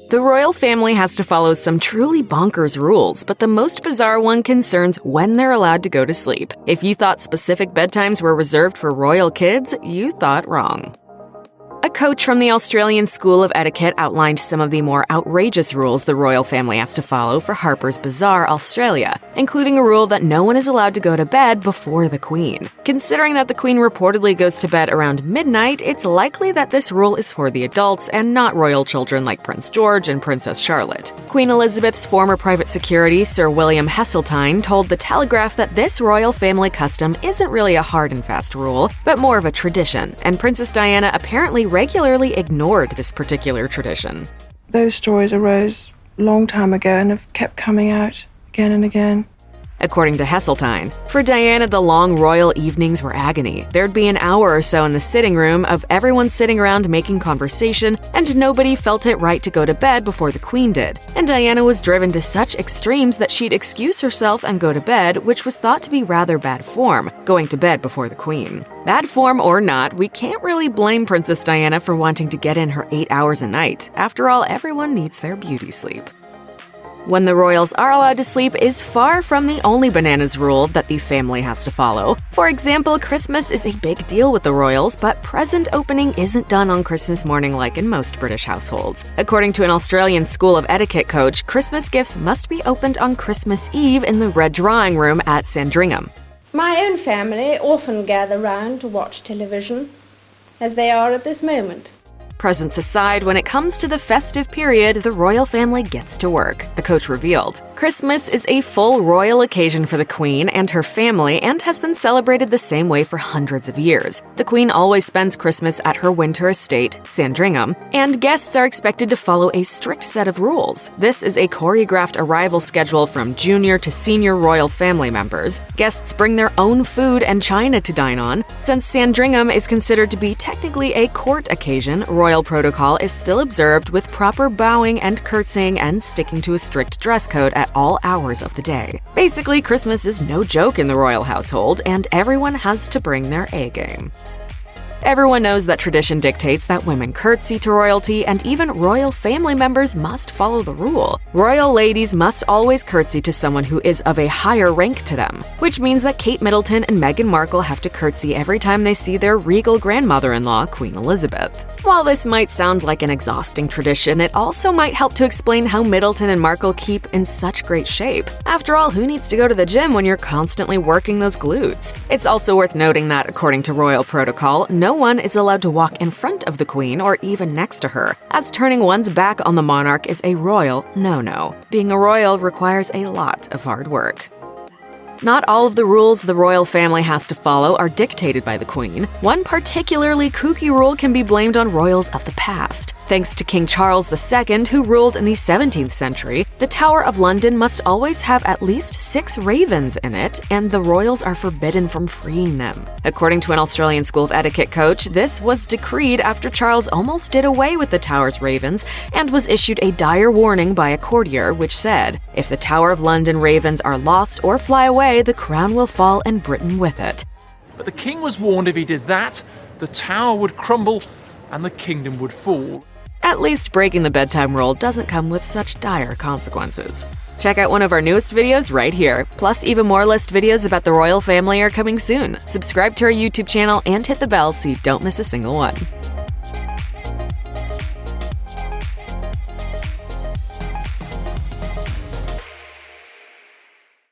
The royal family has to follow some truly bonkers rules, but the most bizarre one concerns when they're allowed to go to sleep. If you thought specific bedtimes were reserved for royal kids, you thought wrong. A coach from the Australian School of Etiquette outlined some of the more outrageous rules the royal family has to follow for Harper's Bazaar, Australia, including a rule that no one is allowed to go to bed before the Queen. Considering that the Queen reportedly goes to bed around midnight, it's likely that this rule is for the adults and not royal children like Prince George and Princess Charlotte. Queen Elizabeth's former private security, Sir William Heseltine, told The Telegraph that this royal family custom isn't really a hard and fast rule, but more of a tradition, and Princess Diana apparently regularly ignored this particular tradition. Those stories arose a long time ago and have kept coming out again and again. According to Heseltine, for Diana, the long royal evenings were agony. There'd be an hour or so in the sitting room of everyone sitting around making conversation, and nobody felt it right to go to bed before the Queen did. And Diana was driven to such extremes that she'd excuse herself and go to bed, which was thought to be rather bad form, going to bed before the Queen. Bad form or not, we can't really blame Princess Diana for wanting to get in her 8 hours a night. After all, everyone needs their beauty sleep. When the royals are allowed to sleep is far from the only bananas rule that the family has to follow. For example, Christmas is a big deal with the royals, but present opening isn't done on Christmas morning like in most British households. According to an Australian School of Etiquette coach, Christmas gifts must be opened on Christmas Eve in the Red Drawing Room at Sandringham. My own family often gather round to watch television, as they are at this moment. Presents aside, when it comes to the festive period, the royal family gets to work, the coach revealed. Christmas is a full royal occasion for the Queen and her family and has been celebrated the same way for hundreds of years. The Queen always spends Christmas at her winter estate, Sandringham, and guests are expected to follow a strict set of rules. This is a choreographed arrival schedule from junior to senior royal family members. Guests bring their own food and china to dine on. Since Sandringham is considered to be technically a court occasion, royal protocol is still observed with proper bowing and curtsying and sticking to a strict dress code at all hours of the day. Basically, Christmas is no joke in the royal household, and everyone has to bring their A game. Everyone knows that tradition dictates that women curtsy to royalty, and even royal family members must follow the rule. Royal ladies must always curtsy to someone who is of a higher rank to them, which means that Kate Middleton and Meghan Markle have to curtsy every time they see their regal grandmother-in-law, Queen Elizabeth. While this might sound like an exhausting tradition, it also might help to explain how Middleton and Markle keep in such great shape. After all, who needs to go to the gym when you're constantly working those glutes? It's also worth noting that, according to royal protocol, no one is allowed to walk in front of the Queen or even next to her, as turning one's back on the monarch is a royal no-no. Being a royal requires a lot of hard work. Not all of the rules the royal family has to follow are dictated by the Queen. One particularly kooky rule can be blamed on royals of the past. Thanks to King Charles II, who ruled in the 17th century, the Tower of London must always have at least 6 ravens in it, and the royals are forbidden from freeing them. According to an Australian School of Etiquette coach, this was decreed after Charles almost did away with the Tower's ravens and was issued a dire warning by a courtier which said, "If the Tower of London ravens are lost or fly away, the crown will fall and Britain with it." But the king was warned if he did that, the tower would crumble and the kingdom would fall. At least breaking the bedtime rule doesn't come with such dire consequences. Check out one of our newest videos right here. Plus, even more list videos about the royal family are coming soon. Subscribe to our YouTube channel and hit the bell so you don't miss a single one.